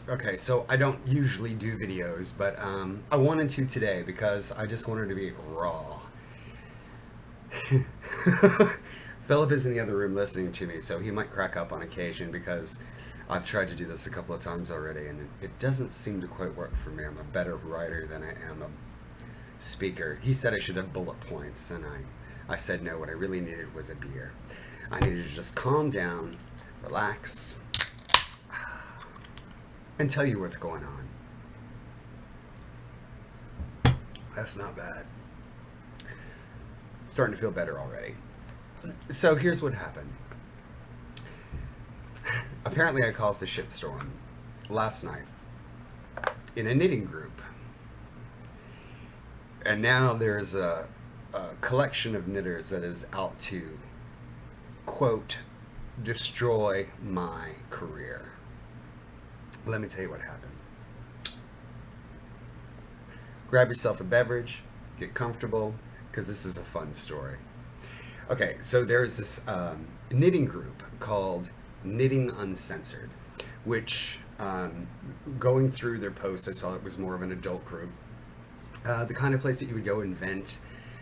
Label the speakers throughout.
Speaker 1: Okay, so I don't usually do videos, but I wanted to today because I just wanted to be raw. Philip is in the other room listening to me, so he might crack up on occasion because I've tried to do this a couple of times already, and it doesn't seem to quite work for me. I'm a better writer than I am a speaker. He said I should have bullet points, and I said no, what I really needed was a beer. I needed to just calm down, relax, and tell you what's going on. That's not bad. Starting to feel better already. So here's what happened. Apparently I caused a shitstorm last night in a knitting group. And now there's a collection of knitters that is out to, quote, destroy my career. Let me tell you what happened. Grab yourself a beverage, get comfortable, because this is a fun story. Okay, so there's this knitting group called Knitting Uncensored, which, going through their posts, I saw it was more of an adult group. The kind of place that you would go and vent,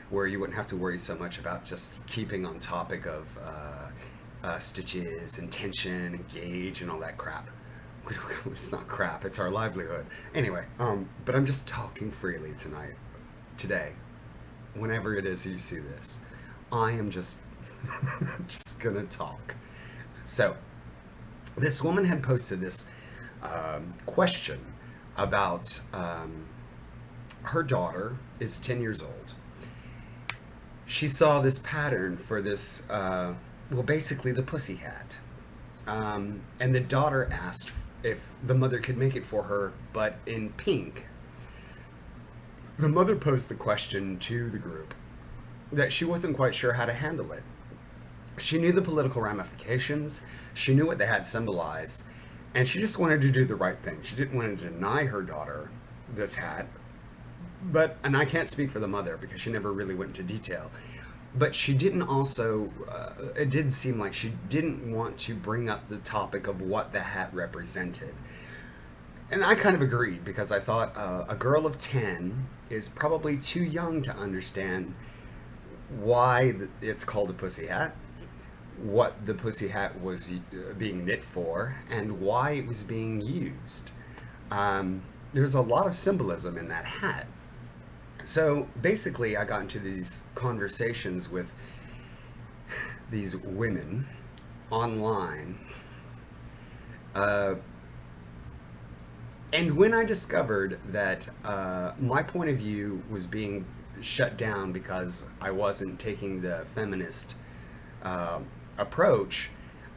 Speaker 1: where you wouldn't have to worry so much about just keeping on topic of stitches and tension and gauge and all that crap. It's not crap, it's our livelihood. Anyway, but I'm just talking freely today, whenever it is you see this. I am just gonna talk. So, this woman had posted this question about her daughter is 10 years old. She saw this pattern for this, basically the pussy hat. And the daughter asked if the mother could make it for her, but in pink. The mother posed the question to the group that she wasn't quite sure how to handle it. She knew the political ramifications, she knew what the hat symbolized, and she just wanted to do the right thing. She didn't want to deny her daughter this hat, and I can't speak for the mother because she never really went into detail. But she didn't also, it did seem like she didn't want to bring up the topic of what the hat represented. And I kind of agreed because I thought a girl of 10 is probably too young to understand why it's called a pussy hat, what the pussy hat was being knit for, and why it was being used. There's a lot of symbolism in that hat. So basically, I got into these conversations with these women online. And when I discovered that my point of view was being shut down because I wasn't taking the feminist approach,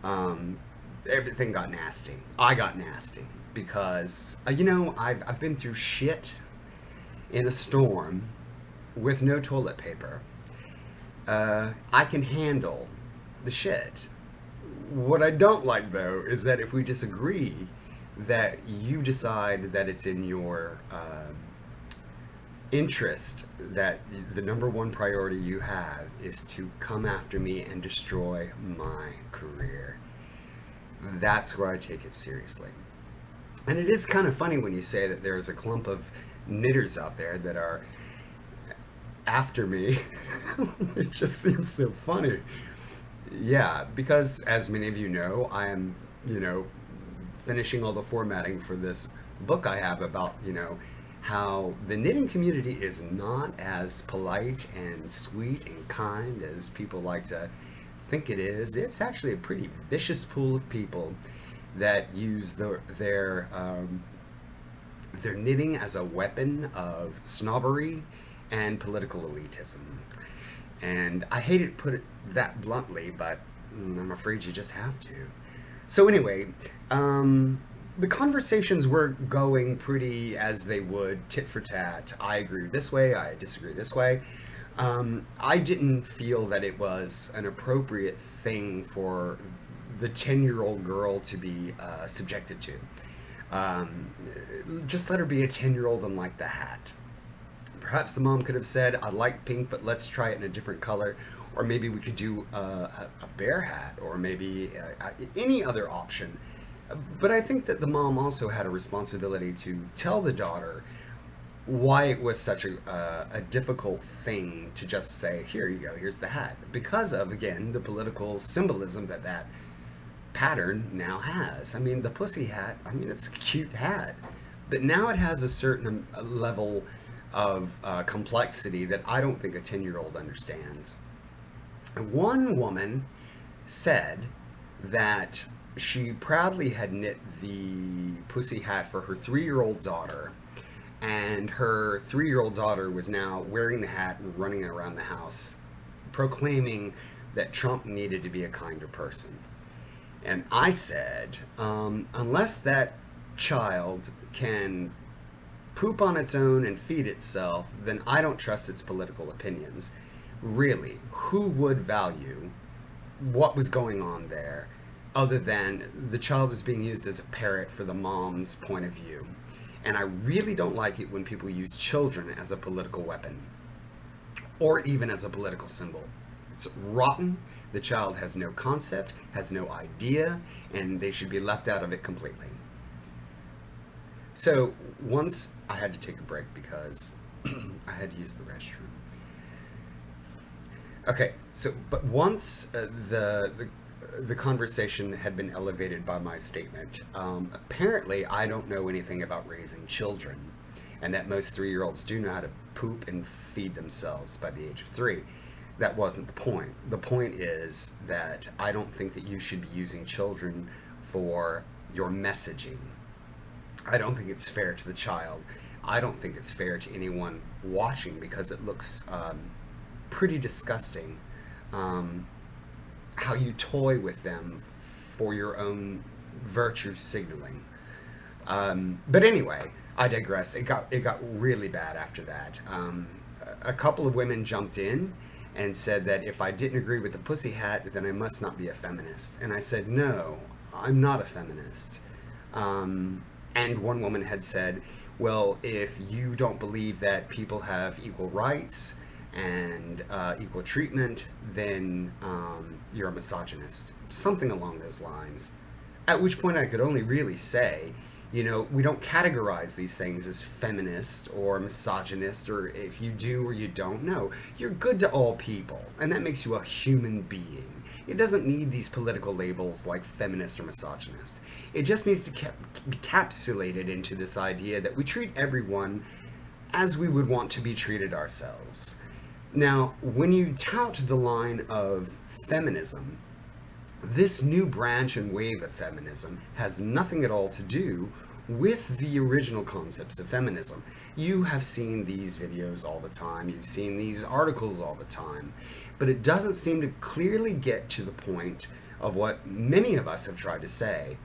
Speaker 1: everything got nasty. I got nasty because, I've been through shit in a storm with no toilet paper. I can handle the shit. What I don't like, though, is that if we disagree, that you decide that it's in your interest, that the number one priority you have is to come after me and destroy my career. That's where I take it seriously. And it is kind of funny when you say that there's a clump of knitters out there that are after me. It just seems so funny. Yeah, because as many of you know, I am, finishing all the formatting for this book I have about, how the knitting community is not as polite and sweet and kind as people like to think it is. It's actually a pretty vicious pool of people that use their knitting as a weapon of snobbery and political elitism. And I hate to put it that bluntly, but I'm afraid you just have to. So anyway, the conversations were going pretty as they would, tit for tat. I agree this way, I disagree this way. I didn't feel that it was an appropriate thing for the 10-year-old girl to be subjected to. Just let her be a 10-year-old and like the hat. Perhaps the mom could have said, I like pink, but let's try it in a different color. Or maybe we could do a bear hat, or maybe any other option. But I think that the mom also had a responsibility to tell the daughter why it was such a difficult thing to just say, here you go, here's the hat. Because of, again, the political symbolism that that pattern now has. I mean, the pussy hat, I mean, it's a cute hat. But now it has a certain level of complexity that I don't think a 10-year-old understands. One woman said that she proudly had knit the pussy hat for her 3-year-old daughter, and her 3-year-old daughter was now wearing the hat and running around the house, proclaiming that Trump needed to be a kinder person. And I said, unless that child can poop on its own and feed itself, then I don't trust its political opinions. Really, who would value what was going on there other than the child was being used as a parrot for the mom's point of view? And I really don't like it when people use children as a political weapon or even as a political symbol. It's rotten. The child has no concept, has no idea, and they should be left out of it completely. So once I had to take a break because I had to use the restroom. Okay, so but once the conversation had been elevated by my statement, apparently I don't know anything about raising children, and that most 3-year-olds do know how to poop and feed themselves by the age of 3. That wasn't the point. The point is that I don't think that you should be using children for your messaging. I don't think it's fair to the child. I don't think it's fair to anyone watching because it looks pretty disgusting how you toy with them for your own virtue signaling. But anyway, I digress. It got really bad after that. A couple of women jumped in and said that if I didn't agree with the pussy hat, then I must not be a feminist. And I said, no, I'm not a feminist. And one woman had said, well, if you don't believe that people have equal rights and equal treatment, then you're a misogynist. Something along those lines. At which point I could only really say, you know, we don't categorize these things as feminist or misogynist, or if you do or you don't know. You're good to all people, and that makes you a human being. It doesn't need these political labels like feminist or misogynist. It just needs to be encapsulated into this idea that we treat everyone as we would want to be treated ourselves. Now, when you tout the line of feminism, this new branch and wave of feminism has nothing at all to do with the original concepts of feminism. You have seen these videos all the time, you've seen these articles all the time, but it doesn't seem to clearly get to the point of what many of us have tried to say.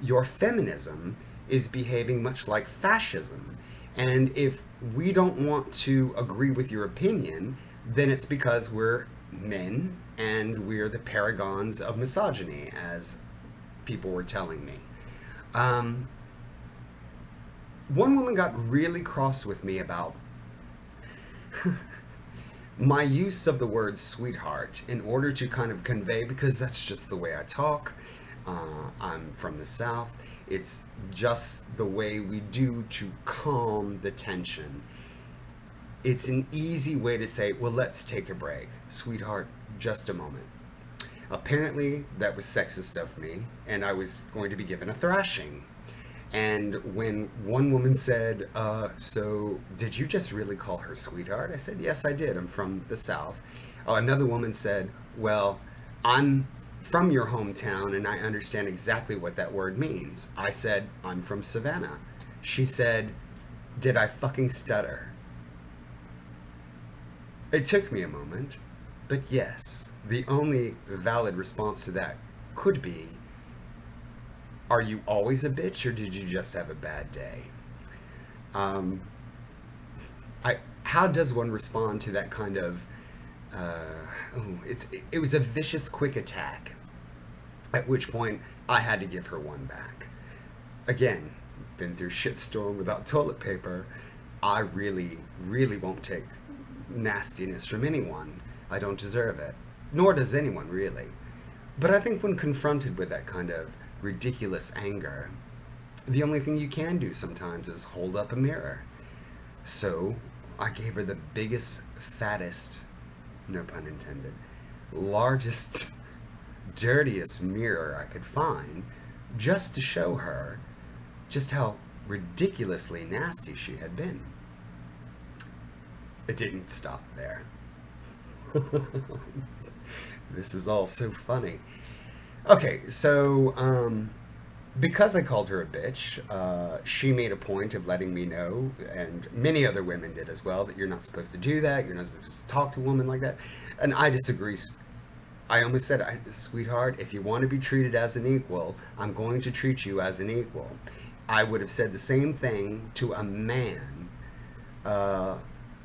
Speaker 1: Your feminism is behaving much like fascism, and if we don't want to agree with your opinion, then it's because we're men and we're the paragons of misogyny, as people were telling me. One woman got really cross with me about my use of the word sweetheart in order to kind of convey, because that's just the way I talk. I'm from the South. It's just the way we do to calm the tension. It's an easy way to say, well, let's take a break. Sweetheart, just a moment. Apparently, that was sexist of me, and I was going to be given a thrashing. And when one woman said, so did you just really call her sweetheart? I said, yes, I did. I'm from the South. Another woman said, well, I'm from your hometown, and I understand exactly what that word means. I said, I'm from Savannah. She said, did I fucking stutter? It took me a moment, but yes, the only valid response to that could be, are you always a bitch, or did you just have a bad day? How does one respond to that kind of, it was a vicious, quick attack, at which point I had to give her one back. Again, been through shitstorm without toilet paper. I really, really won't take nastiness from anyone. I don't deserve it, nor does anyone really. But I think when confronted with that kind of ridiculous anger, the only thing you can do sometimes is hold up a mirror. So I gave her the biggest, fattest, no pun intended, largest, dirtiest mirror I could find, just to show her just how ridiculously nasty she had been. It didn't stop there. This is all so funny. Okay, so because I called her a bitch, she made a point of letting me know, and many other women did as well, that you're not supposed to do that. You're not supposed to talk to a woman like that. And I disagree. I almost said, sweetheart, if you want to be treated as an equal, I'm going to treat you as an equal. I would have said the same thing to a man.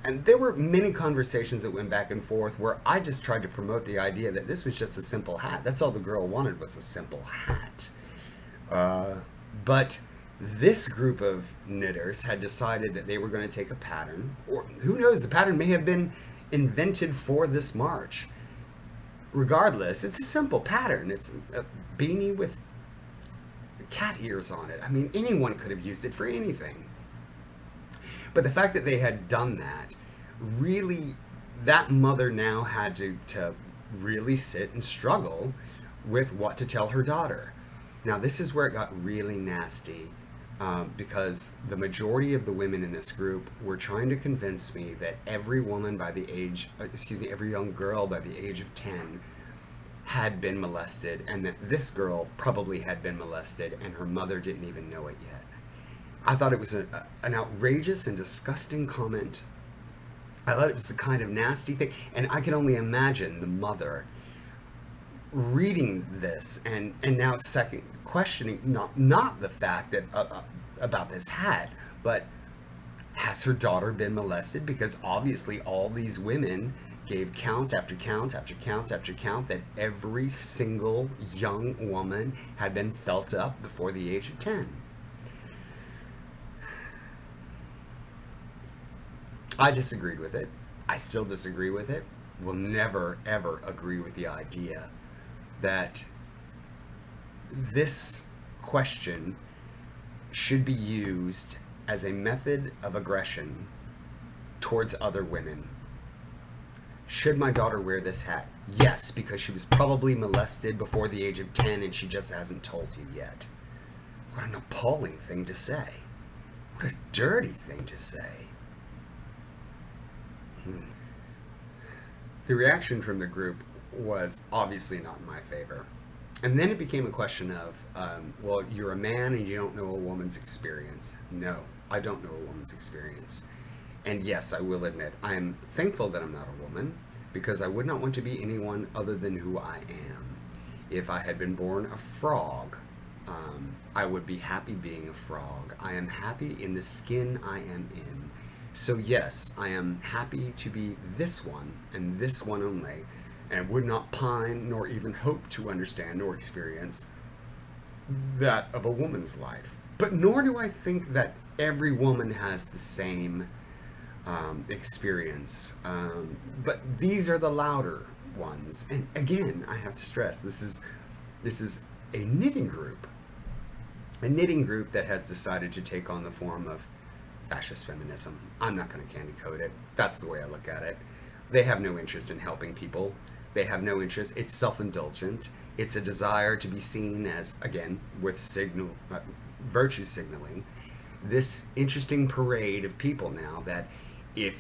Speaker 1: And there were many conversations that went back and forth where I just tried to promote the idea that this was just a simple hat. That's all the girl wanted, was a simple hat. But this group of knitters had decided that they were going to take a pattern, or who knows, the pattern may have been invented for this march. Regardless, it's a simple pattern. It's a beanie with cat ears on it. I mean, anyone could have used it for anything. But the fact that they had done that, really, that mother now had to really sit and struggle with what to tell her daughter. Now, this is where it got really nasty, because the majority of the women in this group were trying to convince me that every woman by the age, every young girl by the age of 10 had been molested, and that this girl probably had been molested, and her mother didn't even know it yet. I thought it was an outrageous and disgusting comment. I thought it was the kind of nasty thing, and I can only imagine the mother reading this and now second questioning not the fact that about this hat, but has her daughter been molested? Because obviously all these women gave count after count after count after count that every single young woman had been felt up before the age of 10. I disagreed with it. I still disagree with it. Will never ever agree with the idea that this question should be used as a method of aggression towards other women. Should my daughter wear this hat? Yes, because she was probably molested before the age of 10 and she just hasn't told you yet. What an appalling thing to say. What a dirty thing to say. The reaction from the group was obviously not in my favor. And then it became a question of, well, you're a man and you don't know a woman's experience. No, I don't know a woman's experience. And yes, I will admit, I'm thankful that I'm not a woman, because I would not want to be anyone other than who I am. If I had been born a frog, I would be happy being a frog. I am happy in the skin I am in. So yes, I am happy to be this one and this one only, and would not pine nor even hope to understand or experience that of a woman's life. But nor do I think that every woman has the same experience. But these are the louder ones. And again, I have to stress, this is a knitting group. A knitting group that has decided to take on the form of fascist feminism. I'm not going to candy coat it. That's the way I look at it. They have no interest in helping people. They have no interest. It's self-indulgent. It's a desire to be seen as, again, with virtue signaling, this interesting parade of people now that if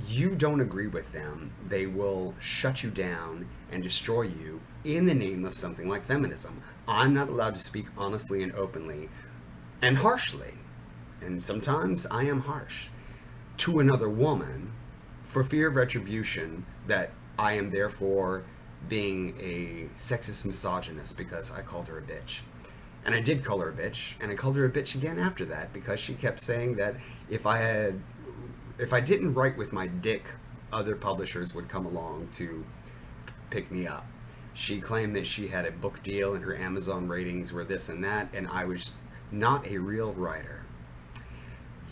Speaker 1: you don't agree with them, they will shut you down and destroy you in the name of something like feminism. I'm not allowed to speak honestly and openly and harshly, and sometimes I am harsh, to another woman for fear of retribution, that I am therefore being a sexist misogynist because I called her a bitch. And I did call her a bitch, and I called her a bitch again after that, because she kept saying that if I didn't write with my dick, other publishers would come along to pick me up. She claimed that she had a book deal and her Amazon ratings were this and that, and I was not a real writer.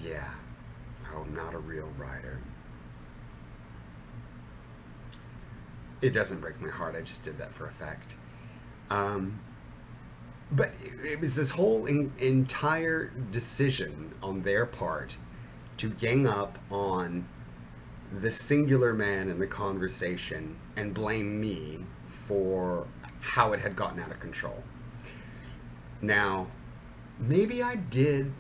Speaker 1: Yeah, oh, not a real writer. It doesn't break my heart, I just did that for effect. But it was this whole entire decision on their part to gang up on the singular man in the conversation and blame me for how it had gotten out of control. Now, maybe I did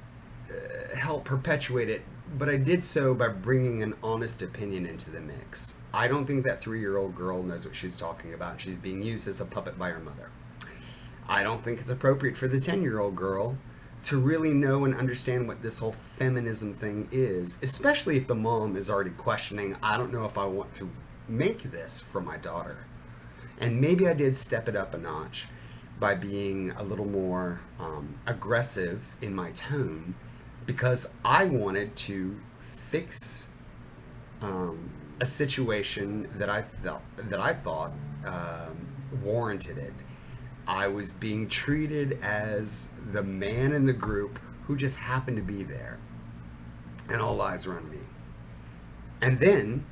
Speaker 1: help perpetuate it, but I did so by bringing an honest opinion into the mix. I don't think that 3-year-old girl knows what she's talking about, and she's being used as a puppet by her mother. I don't think it's appropriate for the 10-year-old girl to really know and understand what this whole feminism thing is, especially if the mom is already questioning, I don't know if I want to make this for my daughter. And maybe I did step it up a notch by being a little more aggressive in my tone because I wanted to fix a situation that I thought warranted it. I was being treated as the man in the group who just happened to be there, and all eyes were on me. And then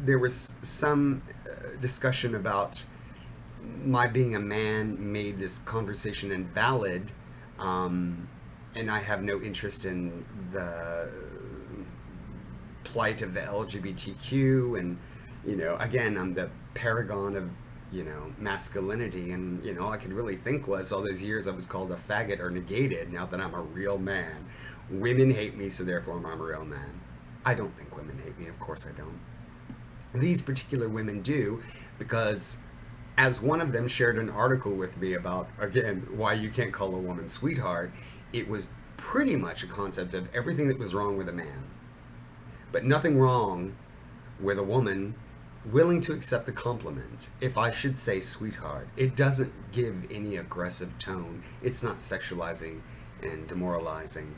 Speaker 1: there was some discussion about my being a man made this conversation invalid, and I have no interest in the plight of the LGBTQ, and again, I'm the paragon of masculinity, and all I could really think was all those years I was called a faggot or negated. Now that I'm a real man, women hate me, so therefore I'm a real man. I don't think women hate me, of course I don't. These particular women do, because as one of them shared an article with me about, again, why you can't call a woman sweetheart, it was pretty much a concept of everything that was wrong with a man, but nothing wrong with a woman willing to accept a compliment. If I should say sweetheart, it doesn't give any aggressive tone. It's not sexualizing and demoralizing.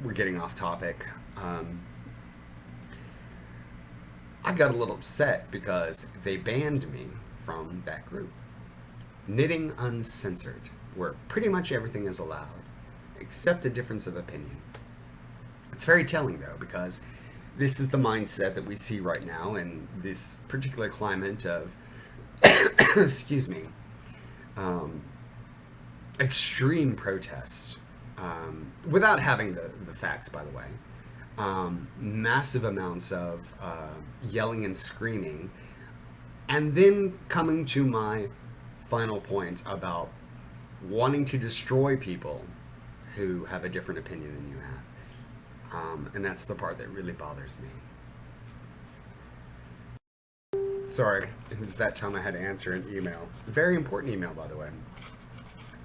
Speaker 1: We're getting off topic. I got a little upset because they banned me from that group. Knitting Uncensored, where pretty much everything is allowed, except a difference of opinion. It's very telling, though, because this is the mindset that we see right now in this particular climate of, excuse me, extreme protests, without having the facts, by the way. Massive amounts of yelling and screaming, and then coming to my final point about wanting to destroy people who have a different opinion than you have. And that's the part that really bothers me. Sorry, it was that time I had to answer an email. Very important email, by the way.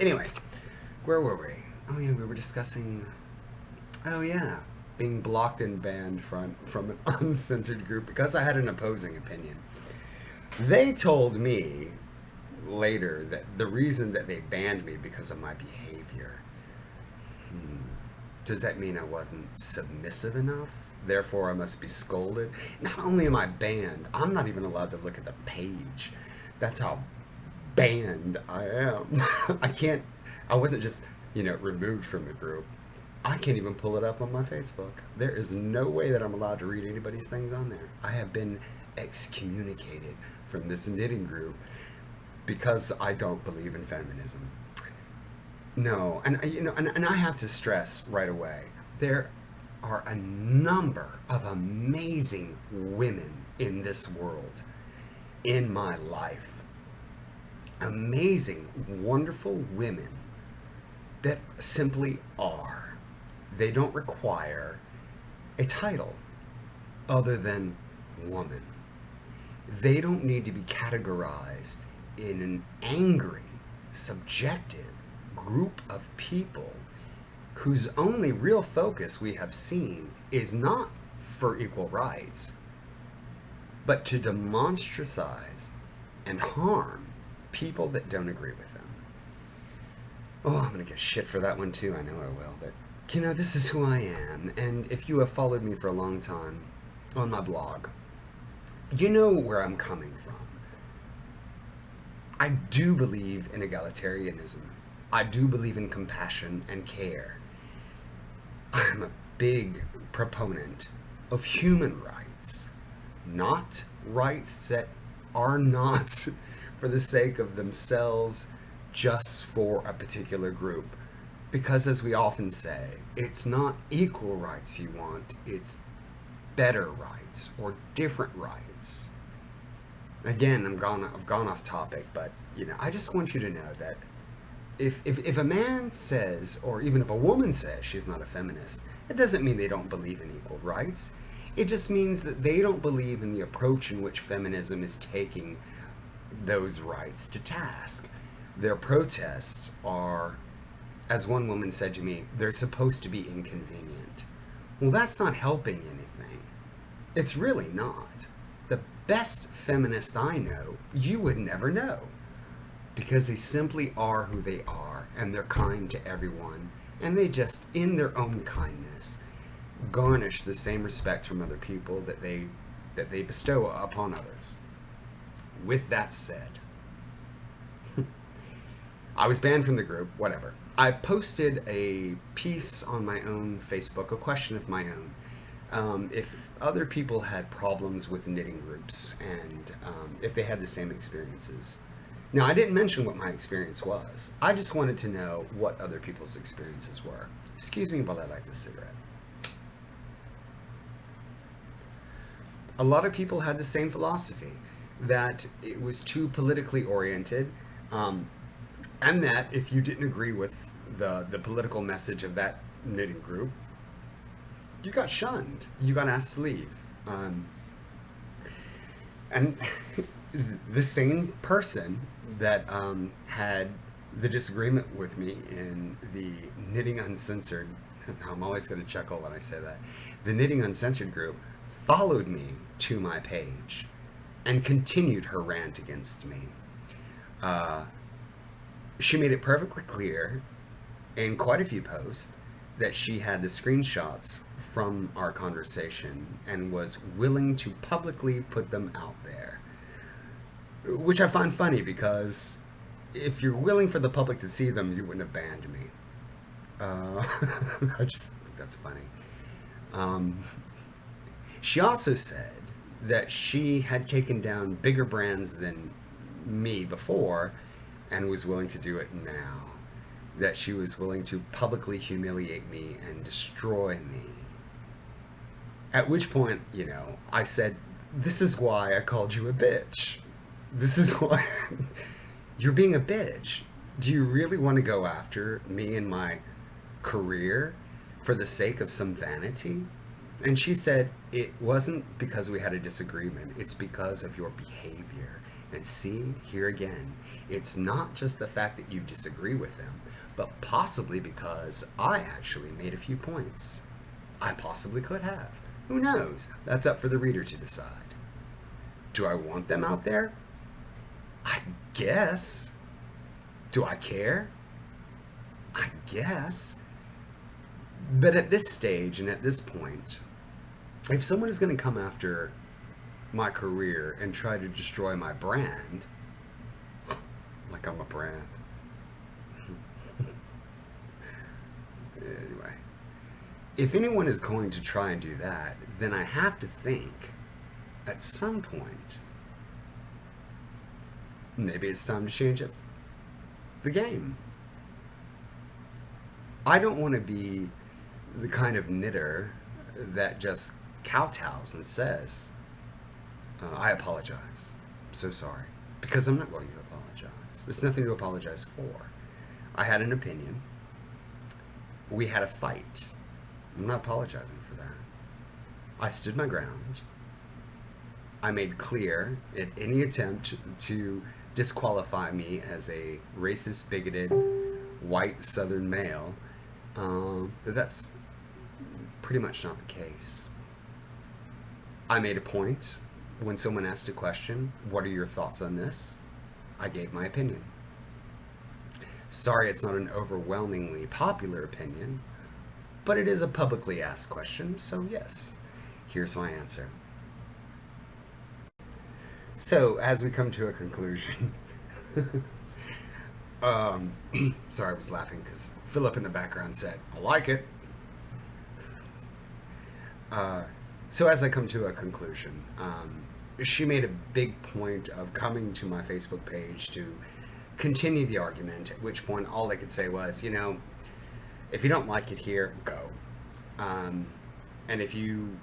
Speaker 1: Anyway, where were we? Oh yeah, we were discussing, oh yeah, being blocked and banned from an uncensored group because I had an opposing opinion. They told me later that the reason that they banned me because of my behavior. Does that mean I wasn't submissive enough? Therefore, I must be scolded? Not only am I banned, I'm not even allowed to look at the page. That's how banned I am. I wasn't just, removed from the group. I can't even pull it up on my Facebook. There is no way that I'm allowed to read anybody's things on there. I have been excommunicated from this knitting group because I don't believe in feminism. No, and I have to stress right away, there are a number of amazing women in this world, in my life. Amazing, wonderful women that simply are. They don't require a title other than woman. They don't need to be categorized in an angry, subjective group of people whose only real focus we have seen is not for equal rights, but to demonstratize and harm people that don't agree with them. Oh, I'm gonna get shit for that one too, I know I will, but this is who I am, and if you have followed me for a long time on my blog, you know where I'm coming from. I do believe in egalitarianism. I do believe in compassion and care. I'm a big proponent of human rights, not rights that are not for the sake of themselves just for a particular group. Because as we often say, it's not equal rights you want, it's better rights or different rights. Again, I've gone off topic, but I just want you to know that if a man says, or even if a woman says she's not a feminist, it doesn't mean they don't believe in equal rights. It just means that they don't believe in the approach in which feminism is taking those rights to task. Their protests are, as one woman said to me, they're supposed to be inconvenient. Well, that's not helping anything. It's really not. The best feminist I know, you would never know. Because they simply are who they are, and they're kind to everyone, and they just, in their own kindness, garnish the same respect from other people that they bestow upon others. With that said, I was banned from the group, whatever. I posted a piece on my own Facebook, a question of my own, if other people had problems with knitting groups, and if they had the same experiences. Now, I didn't mention what my experience was. I just wanted to know what other people's experiences were. Excuse me while I light this cigarette. A lot of people had the same philosophy, that it was too politically oriented, and that if you didn't agree with the political message of that knitting group, you got shunned. You got asked to leave. And the same person that had the disagreement with me in the Knitting Uncensored, I'm always going to chuckle when I say that, the Knitting Uncensored group followed me to my page and continued her rant against me. She made it perfectly clear in quite a few posts that she had the screenshots from our conversation and was willing to publicly put them out there. Which I find funny, because if you're willing for the public to see them, you wouldn't have banned me. I just think that's funny. She also said that she had taken down bigger brands than me before and was willing to do it now. That she was willing to publicly humiliate me and destroy me. At which point, I said, this is why I called you a bitch. This is why you're being a bitch. Do you really want to go after me and my career for the sake of some vanity? And she said, it wasn't because we had a disagreement. It's because of your behavior. And see, here again, it's not just the fact that you disagree with them, but possibly because I actually made a few points. I possibly could have. Who knows? That's up for the reader to decide. Do I want them out there? I guess. Do I care? I guess. But at this stage and at this point, if someone is going to come after my career and try to destroy my brand, like I'm a brand. Anyway, if anyone is going to try and do that, then I have to think at some point, maybe it's time to change up the game. I don't want to be the kind of knitter that just kowtows and says, I apologize. I'm so sorry. Because I'm not going to apologize. There's nothing to apologize for. I had an opinion. We had a fight. I'm not apologizing for that. I stood my ground. I made clear at any attempt to disqualify me as a racist, bigoted, white Southern male, that's pretty much not the case. I made a point when someone asked a question, what are your thoughts on this? I gave my opinion. Sorry it's not an overwhelmingly popular opinion, but it is a publicly asked question, so yes, here's my answer. So, as we come to a conclusion, sorry, I was laughing because Philip in the background said, I like it. So as I come to a conclusion, she made a big point of coming to my Facebook page to continue the argument, at which point all they could say was, if you don't like it here, go. And if you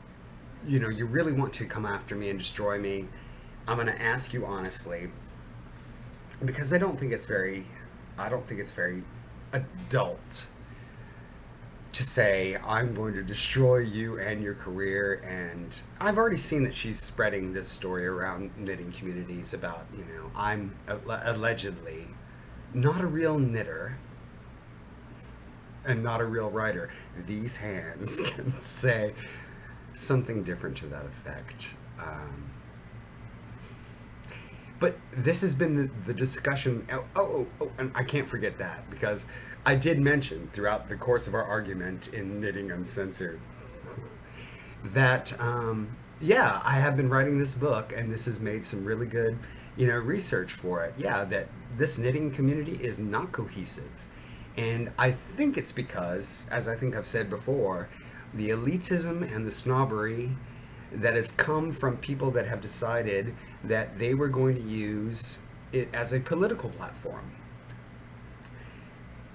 Speaker 1: really want to come after me and destroy me, I'm going to ask you honestly, because I don't think it's very adult to say I'm going to destroy you and your career. And I've already seen that she's spreading this story around knitting communities about, I'm allegedly not a real knitter and not a real writer. These hands can say something different to that effect. But this has been the discussion. And I can't forget that, because I did mention throughout the course of our argument in Knitting Uncensored that, I have been writing this book, and this has made some really good, research for it. Yeah, that this knitting community is not cohesive. And I think it's because, as I think I've said before, the elitism and the snobbery that has come from people that have decided that they were going to use it as a political platform.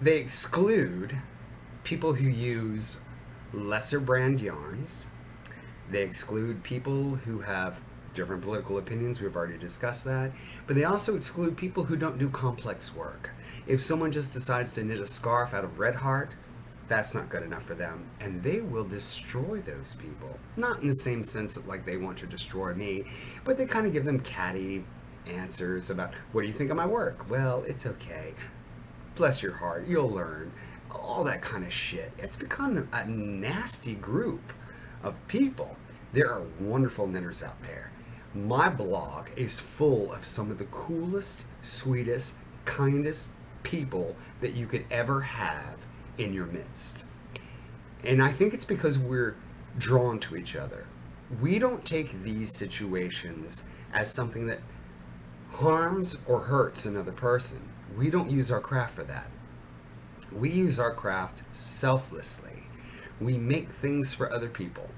Speaker 1: They exclude people who use lesser brand yarns. They exclude people who have different political opinions. We've already discussed that. But they also exclude people who don't do complex work. If someone just decides to knit a scarf out of red heart, that's not good enough for them, and they will destroy those people. Not in the same sense that like they want to destroy me, but they kind of give them catty answers about, what do you think of my work? Well, it's okay. Bless your heart, you'll learn. All that kind of shit. It's become a nasty group of people. There are wonderful knitters out there. My blog is full of some of the coolest, sweetest, kindest people that you could ever have in your midst. And I think it's because we're drawn to each other. We don't take these situations as something that harms or hurts another person. We don't use our craft for that. We use our craft selflessly. We make things for other people.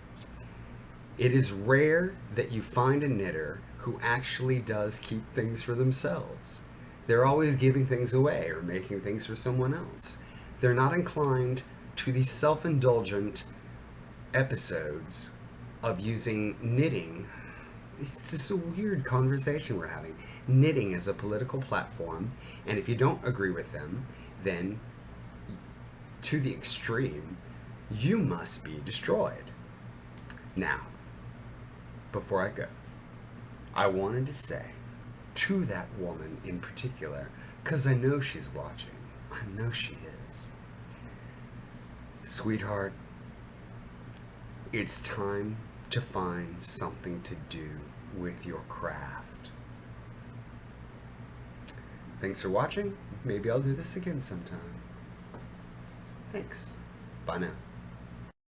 Speaker 1: It is rare that you find a knitter who actually does keep things for themselves. They're always giving things away or making things for someone else. They're not inclined to the self-indulgent episodes of using knitting. It's just a weird conversation we're having. Knitting as a political platform, and if you don't agree with them, then to the extreme, you must be destroyed. Now, before I go, I wanted to say to that woman in particular, because I know she's watching, I know she is. Sweetheart, it's time to find something to do with your craft. Thanks for watching. Maybe I'll do this again sometime. Thanks. Bye now.